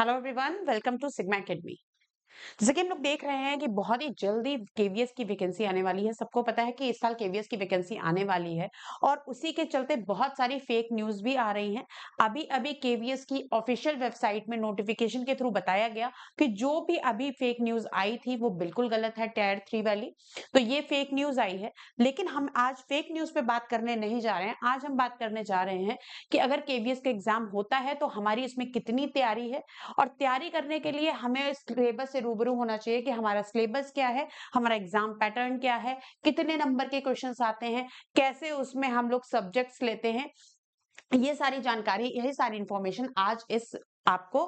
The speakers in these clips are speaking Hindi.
Hello everyone, welcome to Sigma Academy. जैसे कि हम लोग देख रहे हैं कि बहुत ही जल्दी केवीएस की वैकेंसी आने वाली है। सबको पता है कि इस साल केवीएस की वैकेंसी आने वाली है और उसी के चलते बहुत सारी फेक न्यूज भी आ रही हैं। अभी अभी केवीएस की ऑफिशियल वेबसाइट में नोटिफिकेशन के थ्रू बताया गया कि जो भी अभी फेक न्यूज आई थी वो बिल्कुल गलत है, टायर 3 वाली। तो ये फेक न्यूज आई है, लेकिन हम आज फेक न्यूज पे बात करने नहीं जा रहे हैं। आज हम बात करने जा रहे हैं कि अगर केवीएस का एग्जाम होता है तो हमारी इसमें कितनी तैयारी है, और तैयारी करने के लिए हमें सिलेबस से रूबरू होना चाहिए कि हमारा सिलेबस क्या है, हमारा एग्जाम पैटर्न क्या है, कितने नंबर के क्वेश्चंस आते हैं, कैसे उसमें हम लोग सब्जेक्ट्स लेते हैं। ये सारी जानकारी, यही सारी इंफॉर्मेशन आज इस आपको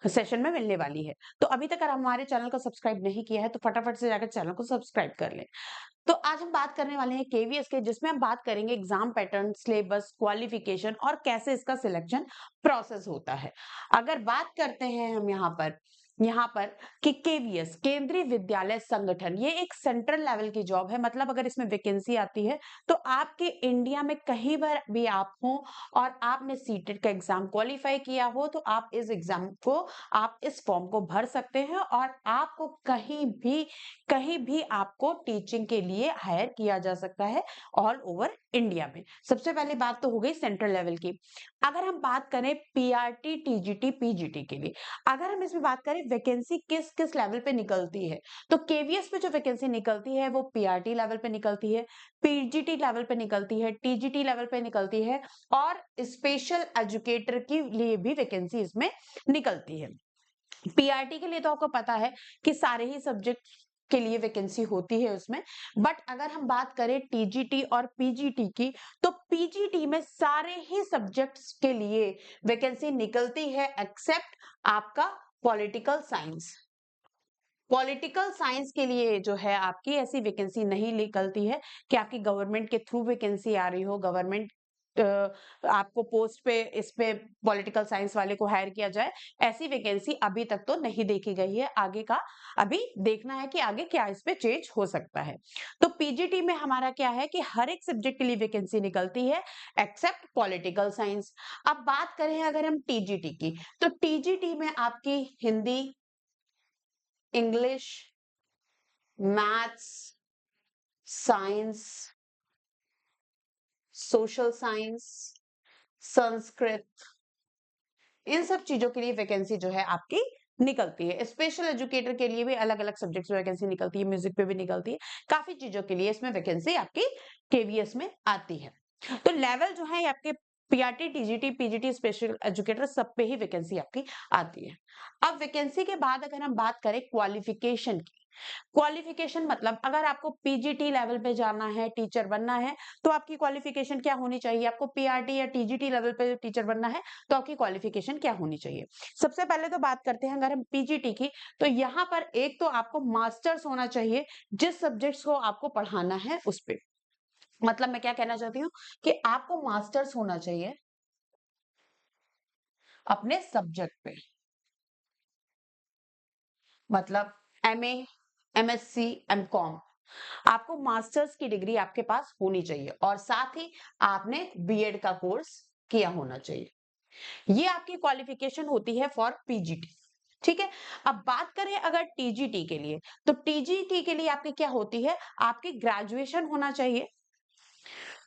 सेशन में मिलने वाली है। तो अभी तक अगर हमारे चैनल को सब्सक्राइब नहीं किया है तो फटाफट से जाकर चैनल को सब्सक्राइब कर लें। तो आज हम बात करने वाले हैं केवीएस के, जिसमें हम बात करेंगे एग्जाम पैटर्न, सिलेबस, क्वालिफिकेशन और कैसे इसका सिलेक्शन प्रोसेस होता है। अगर बात करते हैं हम यहाँ पर कि केवीएस केंद्रीय विद्यालय संगठन, ये एक सेंट्रल लेवल की जॉब है। मतलब अगर इसमें वैकेंसी आती है तो आपके इंडिया में कहीं पर भी आप हो और आपने सीटेट का एग्जाम क्वालिफाई किया हो तो आप इस एग्जाम को, आप इस फॉर्म को भर सकते हैं और आपको कहीं भी आपको टीचिंग के लिए हायर किया जा सकता है ऑल ओवर इंडिया में। सबसे पहले बात तो हो गई सेंट्रल लेवल की। अगर हम बात करें पीआरटी, टीजीटी, पीजीटी के लिए, अगर हम इसमें बात करें वैकेंसी किस किस लेवल पे निकलती है, तो केवीएस पे जो वैकेंसी निकलती है वो पीआरटी लेवल पे निकलती है, पीजीटी लेवल पे निकलती है, टीजीटी लेवल पे निकलती है और स्पेशल एजुकेटर के लिए भी वैकेंसी इसमें निकलती है। पीआरटी के लिए तो आपको पता है कि सारे ही सब्जेक्ट के लिए वैकेंसी होती है उसमें। बट अगर हम बात करें टीजीटी और पीजीटी की, तो पीजीटी में सारे ही सब्जेक्ट्स के लिए वैकेंसी निकलती है एक्सेप्ट आपका पॉलिटिकल साइंस। पॉलिटिकल साइंस के लिए जो है आपकी ऐसी वैकेंसी नहीं निकलती है कि आपकी गवर्नमेंट के थ्रू वैकेंसी आ रही हो, गवर्नमेंट आपको पोस्ट पे इस पे पॉलिटिकल साइंस वाले को हायर किया जाए। ऐसी वैकेंसी अभी तक तो नहीं देखी गई है। आगे का अभी देखना है कि आगे क्या इस पे चेंज हो सकता है। तो पीजीटी में हमारा क्या है कि हर एक सब्जेक्ट के लिए वैकेंसी निकलती है एक्सेप्ट पॉलिटिकल साइंस। अब बात करें अगर हम टीजीटी की, तो टीजीटी में आपकी Hindi, English, maths, science, social science, Sanskrit, इन सब चीजों के लिए वैकेंसी जो है आपकी निकलती है। स्पेशल एजुकेटर के लिए भी अलग अलग सब्जेक्ट्स में वैकेंसी निकलती है, म्यूजिक पे भी निकलती है। काफी चीजों के लिए इसमें वैकेंसी आपकी केवीएस में आती है। तो लेवल जो है आपके PRT, TGT, PGT, special educator, सब पे ही वैकेंसी आपकी आती है। अब वैकेंसी के बाद अगर हम बात करें क्वालिफिकेशन की, क्वालिफिकेशन मतलब अगर आपको पीजीटी लेवल पे जाना है, टीचर बनना है, तो आपकी क्वालिफिकेशन क्या होनी चाहिए? आपको पीआरटी या टीजीटी लेवल पे टीचर बनना है तो आपकी क्वालिफिकेशन क्या होनी चाहिए? सबसे पहले तो बात करते हैं अगर हम पीजीटी की, तो यहाँ पर एक तो आपको मास्टर्स होना चाहिए जिस सब्जेक्ट्स को आपको पढ़ाना है उस पे। मतलब मैं क्या कहना चाहती हूँ कि आपको मास्टर्स होना चाहिए अपने सब्जेक्ट पे। मतलब एमए, एमएससी, एमकॉम, आपको मास्टर्स की डिग्री आपके पास होनी चाहिए और साथ ही आपने बीएड का कोर्स किया होना चाहिए। ये आपकी क्वालिफिकेशन होती है फॉर पीजीटी। ठीक है। अब बात करें अगर टीजीटी के लिए, तो टीजीटी के लिए आपकी क्या होती है? आपकी ग्रेजुएशन होना चाहिए।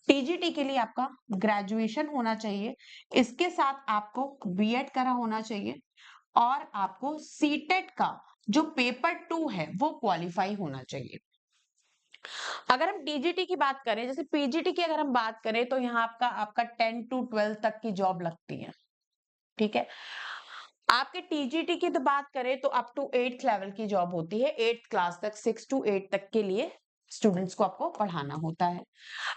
टीजीटी के लिए आपका ग्रेजुएशन होना चाहिए, इसके साथ आपको बीएड करा होना चाहिए और आपको सीटेट का जो पेपर 2 है वो क्वालिफाई होना चाहिए। अगर हम टीजीटी की बात करें, जैसे पीजीटी की अगर हम बात करें, तो यहाँ आपका आपका 10 to 12 तक की जॉब लगती है। ठीक है। आपके टीजीटी की तो बात करें तो अप टू 8th लेवल की जॉब होती है। 8th क्लास तक, 6 to 8 तक के लिए स्टूडेंट्स को आपको पढ़ाना होता है।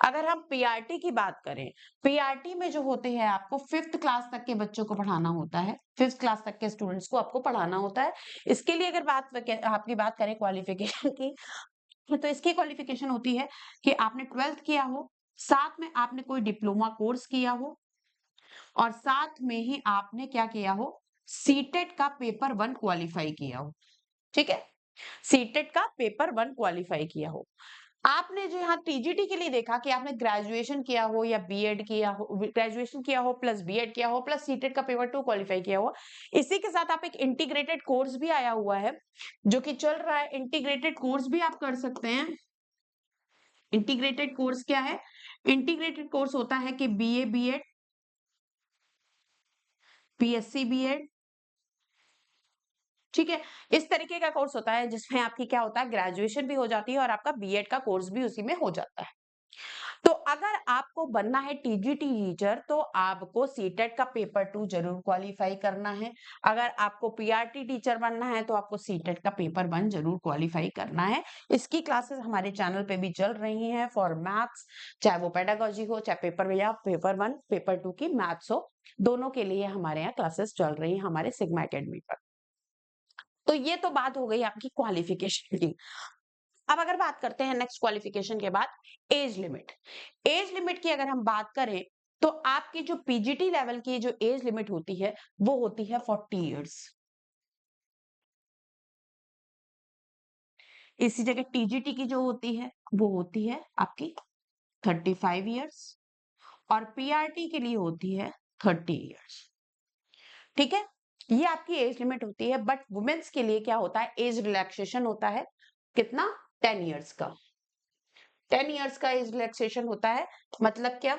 अगर हम पीआरटी की बात करें, पीआरटी में जो होते हैं आपको 5th क्लास तक के बच्चों को पढ़ाना होता है। 5th क्लास तक के स्टूडेंट्स को आपको पढ़ाना होता है। इसके लिए अगर आपकी बात करें क्वालिफिकेशन की, तो इसकी क्वालिफिकेशन होती है कि आपने 12th किया हो, साथ में आपने कोई डिप्लोमा कोर्स किया हो और साथ में ही आपने क्या किया हो, सीटेट का पेपर 1 क्वालिफाई किया हो। ठीक है। सीटेट का पेपर 1 क्वालिफाई किया हो। आपने जो यहाँ टीजीटी के लिए देखा कि आपने ग्रेजुएशन किया हो या बीएड किया हो, ग्रेजुएशन किया हो प्लस बीएड किया हो प्लस सीटेट का पेपर 2 क्वालिफाई किया हो, इसी के साथ आप एक इंटीग्रेटेड कोर्स भी आया हुआ है जो कि चल रहा है। इंटीग्रेटेड कोर्स भी आप कर सकते हैं। इंटीग्रेटेड कोर्स क्या है? इंटीग्रेटेड कोर्स होता है कि बीए बीएड, बीएससी बीएड, ठीक है। इस तरीके का कोर्स होता है जिसमें आपकी क्या होता है, ग्रेजुएशन भी हो जाती है और आपका बीएड का कोर्स भी उसी में हो जाता है। तो अगर आपको बनना है टीजीटी टीचर तो आपको सीटेट का पेपर 2 जरूर क्वालिफाई करना है। अगर आपको पीआरटी टीचर बनना है तो आपको सीटेट का पेपर 1 जरूर क्वालिफाई करना है। इसकी क्लासेस हमारे चैनल पे भी चल रही हैं फॉर मैथ्स, चाहे वो पेडागोजी हो, चाहे पेपर या पेपर 1 पेपर 2 की मैथ्स हो, दोनों के लिए हमारे यहाँ क्लासेस चल रही हैं हमारे सिग्मा एकेडमी पर। तो ये तो बात हो गई आपकी क्वालिफिकेशन की। अब अगर बात करते हैं नेक्स्ट क्वालिफिकेशन के बाद एज लिमिट। एज लिमिट की अगर हम बात करें तो आपकी जो पीजीटी लेवल की जो एज लिमिट होती है वो होती है 40 इयर्स। इसी जगह टीजीटी की जो होती है वो होती है आपकी 35 इयर्स और पीआरटी के लिए होती है 30 इयर्स। ठीक है, ये आपकी एज लिमिट होती है। बट वुमेन्स के लिए क्या होता है, एज रिलैक्सेशन होता है। कितना? 10 इयर्स का। 10 इयर्स का एज रिलैक्सेशन होता है। मतलब क्या?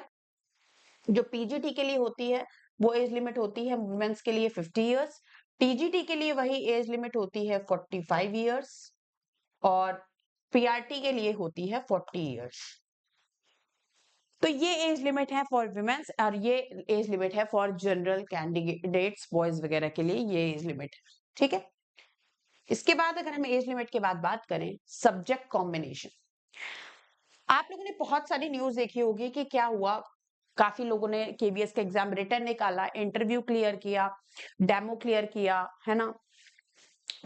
जो पीजीटी के लिए होती है वो एज लिमिट होती है वुमेन्स के लिए 50 इयर्स, टीजीटी के लिए वही एज लिमिट होती है 45 इयर्स और पीआरटी के लिए होती है 40 इयर्स। तो ये एज लिमिट है फॉर वुमेन्स और ये एज लिमिट है फॉर जनरल कैंडिडेट्स बॉयज वगैरह के लिए ये एज लिमिट है। ठीक है, इसके बाद अगर हम एज लिमिट के बाद बात करें सब्जेक्ट कॉम्बिनेशन। आप लोगों ने बहुत सारी न्यूज देखी होगी कि क्या हुआ, काफी लोगों ने केवीएस का एग्जाम रिटर्न निकाला, इंटरव्यू क्लियर किया, डेमो क्लियर किया, है ना।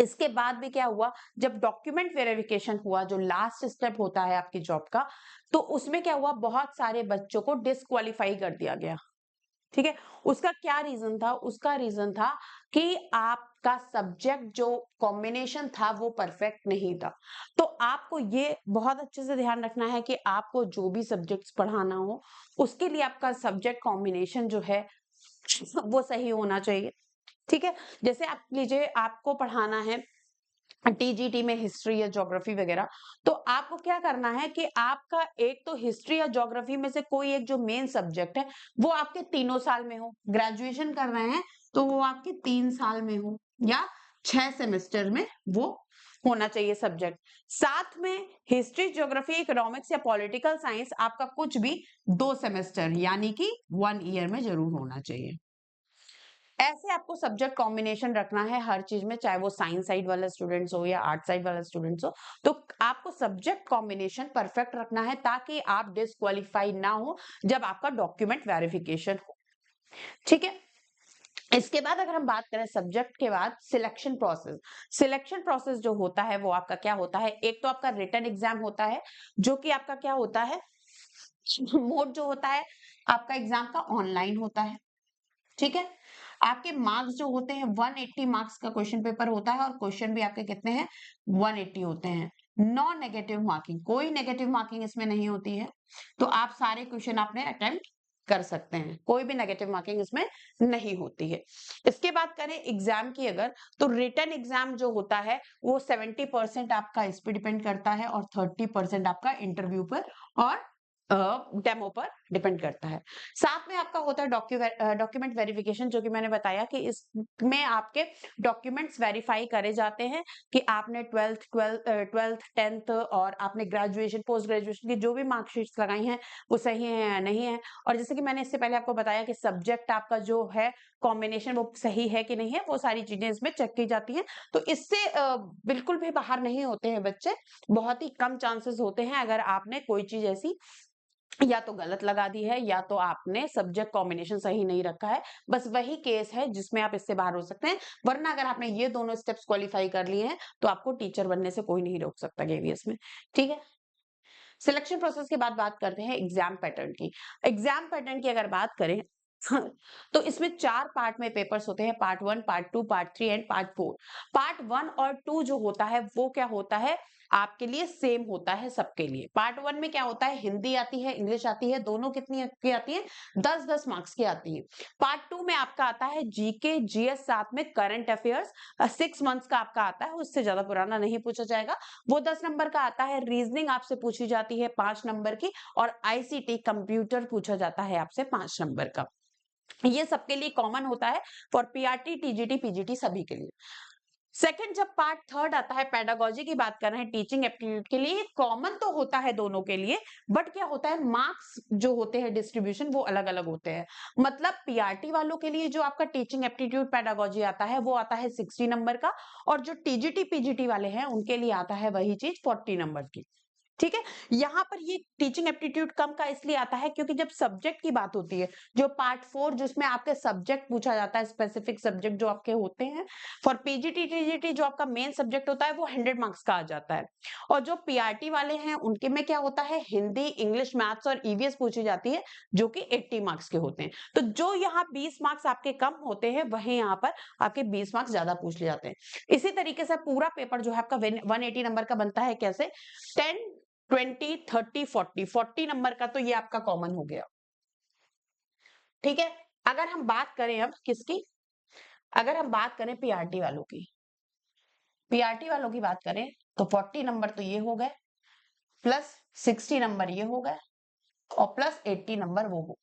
इसके बाद भी क्या हुआ, जब डॉक्यूमेंट वेरिफिकेशन हुआ जो लास्ट स्टेप होता है आपकी जॉब का, तो उसमें क्या हुआ, बहुत सारे बच्चों को डिस्क्वालीफाई कर दिया गया। ठीक है, उसका क्या रीजन था? उसका रीजन था कि आपका सब्जेक्ट जो कॉम्बिनेशन था वो परफेक्ट नहीं था। तो आपको ये बहुत अच्छे से ध्यान रखना है कि आपको जो भी सब्जेक्ट्स पढ़ाना हो उसके लिए आपका सब्जेक्ट कॉम्बिनेशन जो है वो सही होना चाहिए। ठीक है, जैसे आप लीजिए आपको पढ़ाना है टीजीटी में हिस्ट्री या ज्योग्राफी वगैरह, तो आपको क्या करना है कि आपका एक तो हिस्ट्री या ज्योग्राफी में से कोई एक जो मेन सब्जेक्ट है वो आपके तीनों साल में हो। ग्रेजुएशन कर रहे हैं तो वो आपके 3 साल में हो या 6 सेमेस्टर में वो होना चाहिए सब्जेक्ट। साथ में हिस्ट्री, ज्योग्राफी, इकोनॉमिक्स या पॉलिटिकल साइंस आपका कुछ भी 2 सेमेस्टर यानी कि 1 ईयर में जरूर होना चाहिए। ऐसे आपको सब्जेक्ट कॉम्बिनेशन रखना है हर चीज में, चाहे वो साइंस साइड वाला स्टूडेंट्स हो या आर्ट साइड वाला स्टूडेंट्स हो। तो आपको सब्जेक्ट कॉम्बिनेशन परफेक्ट रखना है ताकि आप डिस्क्वालीफाई ना हो जब आपका डॉक्यूमेंट वेरिफिकेशन हो। ठीक है, इसके बाद अगर हम बात करें सब्जेक्ट के बाद सिलेक्शन प्रोसेस। सिलेक्शन प्रोसेस जो होता है वो आपका क्या होता है, एक तो आपका रिटन एग्जाम होता है जो कि आपका क्या होता है, मोड जो होता है आपका एग्जाम का ऑनलाइन होता है। ठीक है, आपके मार्क्स जो होते हैं 180 मार्क्स का क्वेश्चन पेपर होता है और क्वेश्चन भी आपके कितने हैं, 180 होते हैं। नॉन नेगेटिव मार्किंग, कोई नेगेटिव मार्किंग इसमें नहीं होती है। तो आप सारे क्वेश्चन आपने अटेम्प्ट कर सकते हैं, कोई भी नेगेटिव मार्किंग इसमें नहीं होती है। इसके बाद करें एग्जाम की अगर, तो रिटन एग्जाम जो होता है वो 70% आपका इस पे डिपेंड करता है और 30% आपका इंटरव्यू पर और डेमो पर डिपेंड करता है। साथ में आपका होता है डॉक्यूमेंट वेरिफिकेशन, जो कि मैंने बताया कि इसमें आपके डॉक्यूमेंट्स वेरीफाई करे जाते हैं कि आपने ट्वेल्थ 10th और आपने ग्रेजुएशन पोस्ट ग्रेजुएशन की जो भी मार्कशीट्स लगाई हैं वो सही है या नहीं है। और जैसे कि मैंने इससे पहले आपको बताया कि सब्जेक्ट आपका जो है कॉम्बिनेशन वो सही है कि नहीं है, वो सारी चीजें इसमें चेक की जाती हैं। तो इससे बिल्कुल भी बाहर नहीं होते हैं बच्चे, बहुत ही कम चांसेस होते हैं अगर आपने कोई चीज ऐसी या तो गलत लगा दी है या तो आपने सब्जेक्ट कॉम्बिनेशन सही नहीं रखा है। बस वही केस है जिसमें आप इससे बाहर हो सकते हैं, वरना अगर आपने ये दोनों स्टेप्स क्वालिफाई कर लिए हैं तो आपको टीचर बनने से कोई नहीं रोक सकता केवीएस में। ठीक है, सिलेक्शन प्रोसेस के बाद बात करते हैं एग्जाम पैटर्न की। एग्जाम पैटर्न की अगर बात करें तो इसमें 4 पार्ट में पेपर्स होते हैं, part 1, part 2, part 3 and part 4। Part 1 और 2 जो होता है वो क्या होता है, आपके लिए सेम होता है सबके लिए। पार्ट 1 में क्या होता है, हिंदी आती है, इंग्लिश आती है, दोनों कितनी की आती है, 10-10 मार्क्स की आती है। पार्ट 2 में आपका आता है जीके, जीएस, साथ में करंट अफेयर्स, 6 मंथ्स का आपका आता है, उससे ज्यादा पुराना नहीं पूछा जाएगा। वो 10 नंबर का आता है। रीजनिंग आपसे पूछी जाती है 5 नंबर की, और आईसीटी कंप्यूटर पूछा जाता है आपसे 5 नंबर का। ये सबके लिए कॉमन होता है, फॉर पीआरटी, टीजीटी, पीजीटी, सभी के लिए। सेकंड, जब पार्ट 3 आता है, पेडागोजी की बात कर रहे हैं, टीचिंग एप्टीट्यूड के लिए, कॉमन तो होता है दोनों के लिए, बट क्या होता है, मार्क्स जो होते हैं डिस्ट्रीब्यूशन वो अलग अलग होते हैं। मतलब पीआरटी वालों के लिए जो आपका टीचिंग एप्टीट्यूड पेडागोजी आता है वो आता है 60 नंबर का, और जो टीजीटी पीजीटी वाले हैं उनके लिए आता है वही चीज 40 नंबर की। ठीक है। यहाँ पर ये टीचिंग एप्टीट्यूड कम का इसलिए आता है क्योंकि जब सब्जेक्ट की बात होती है, जो पार्ट 4 जिसमें आपके सब्जेक्ट पूछा जाता है, स्पेसिफिक सब्जेक्ट जो आपके होते हैं, फॉर पीजीटी टीजीटी जो आपका मेन सब्जेक्ट होता है वो 100 मार्क्स का आ जाता है। और जो पीआरटी वाले हैं उनके में क्या होता है, हिंदी, इंग्लिश, मैथ्स और ईवीएस पूछी जाती है, जो कि 80 मार्क्स के होते हैं। तो जो यहाँ 20 मार्क्स आपके कम होते हैं, वहीं यहाँ पर आपके 20 मार्क्स ज्यादा पूछ लिए जाते हैं। इसी तरीके से पूरा पेपर जो है आपका 180 नंबर का बनता है। कैसे, 10, 20, 30, 40, 40 नंबर का तो ये आपका कॉमन हो गया। ठीक है। अगर हम बात करें अब किसकी, अगर हम बात करें पीआरटी वालों की, पीआरटी वालों की बात करें तो 40 नंबर तो ये हो गए, प्लस 60 नंबर ये हो गए, और प्लस 80 नंबर वो हो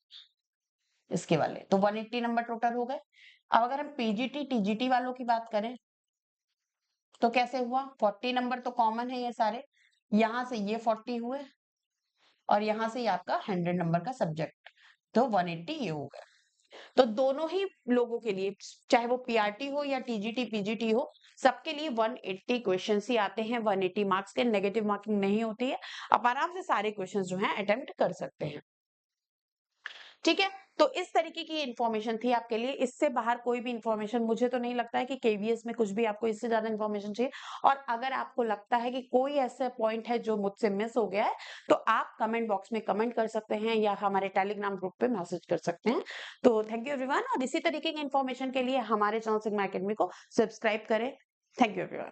इसके वाले, तो 180 नंबर टोटल हो गए। अब अगर हम पीजीटी टीजीटी वालों की बात करें तो कैसे हुआ, 40 नंबर तो कॉमन है ये सारे, यहां से ये 40 हुए, और यहां से ये आपका 100 नंबर का सब्जेक्ट, तो 180 ये हो गया। तो दोनों ही लोगों के लिए, चाहे वो पीआरटी हो या टीजीटी पीजीटी हो, सबके लिए 180 क्वेश्चंस ही आते हैं, 180 मार्क्स के, नेगेटिव मार्किंग नहीं होती है। आप आराम से सारे क्वेश्चंस जो हैं अटेम्प्ट कर सकते हैं। ठीक है। तो इस तरीके की इंफॉर्मेशन थी आपके लिए, इससे बाहर कोई भी इंफॉर्मेशन मुझे तो नहीं लगता है कि केवीएस में कुछ भी आपको इससे ज्यादा इंफॉर्मेशन चाहिए। और अगर आपको लगता है कि कोई ऐसा पॉइंट है जो मुझसे मिस हो गया है, तो आप कमेंट बॉक्स में कमेंट कर सकते हैं या हमारे टेलीग्राम ग्रुप पे मैसेज कर सकते हैं। तो थैंक यू एवरीवन, और इसी तरीके की इंफॉर्मेशन के लिए हमारे चैनल सिग्मा एकेडमी को सब्सक्राइब करें। Thank you everyone.